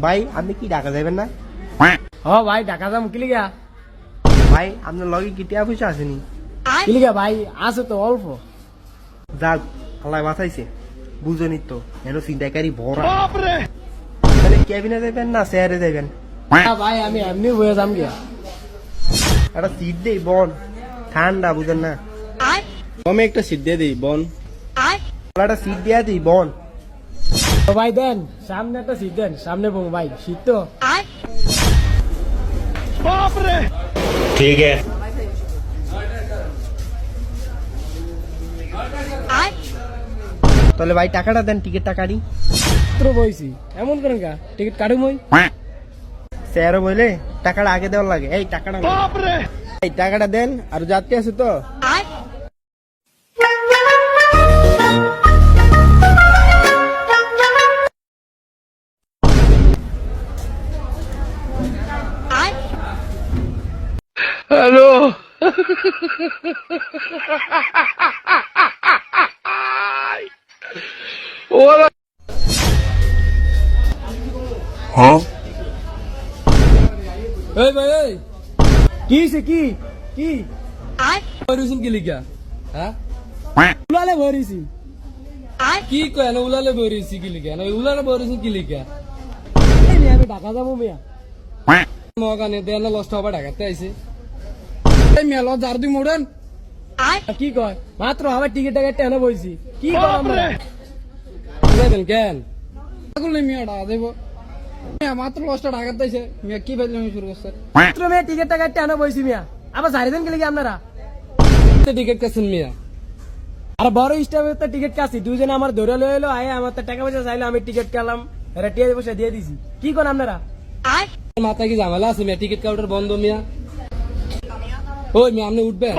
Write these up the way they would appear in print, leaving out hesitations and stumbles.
ভাই আপনি কি ঢাকা যাবেন না? ও ভাই ঢাকা যাম কি লিগা? ভাই আপনার লগে কি টিয়া পয়সা আসেনি? কি লিগা ভাই? আছে তো অল্প। যাক আল্লাহ বাঁচাইছে, বুঝনি তো এন চিন্তাকারী ভরা। তাহলে কেবিনে যাবেন না চেয়ারে যাবেন? ভাই আমি এমনি বয়ে যাম গিয়া। একটা সিট দেই বন, ঠান্ডা বুঝেন না। আমি একটা সিট দিয়ে দিই বোন। একটা সিট দিয়া দিই বন। তো ভাই দেন সামনে একটা সিট দেন, সামনে বউ ভাই শীত তো। ठीक है। তাহলে ভাই টাকাটা দেন, টিকিটটা কাটি। মাত্র বইছি এমন করেন কা? টিকিট কাটুম ওই। চেয়ারে বইলে টাকাটা আগে দেওয়ার লাগে। এই টাকাটা এই টাকাটা দেন, আর যাত্রী আছে তো। এই ভাই এই কি হইছে? কি কি বরিছেন কি লিগা? হ্যাঁ উলালে বরিছি। কি কয় না উলালে বরিছি কি লিগা? না উলালে বরিছি কি লিগা? এই আমি ঢাকা যাবো মিয়া। মগানে দেন লষ্ট হবে ঢাকাতে আইছে। এই মিয়া লজ আর দুই মোড়েন। কি কয়? মাত্র আমার টিকিট টাকা এনে বইছি। কি কয় আমরা? বুঝাইতেন কেন? আগুলে মিয়াটা দেব। মিয়া মাত্র লজটা ঢাকাতে আইছে। মিয়া কি ফাইজলামি শুরু করছে? মাত্র মিয়া টিকিট টাকা এনে বইছি মিয়া। আবার সারি দেন কি লিগা আপনারা? টিকিট কাছেন মিয়া। আর বড় স্টাফের তো টিকিট কাছি, দুইজনে আমার ধরে লয়ে এলো, আয় আমার তো টাকা পয়সা চাইলো, আমি টিকিট কাটলাম, এরা টিয়া পয়সা দিয়ে দিছি। কি করেন আপনারা? মাথায় কি ঝামেলা আছে মিয়া? টিকিট কাউন্টার বন্ধ মিয়া। ওই মিয়া আপনি উঠবেন?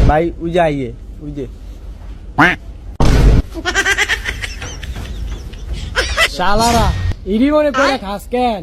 ভাই ওই যে আইয়ে ওই যে। শালারা ইডি মনে করে খাস কেন?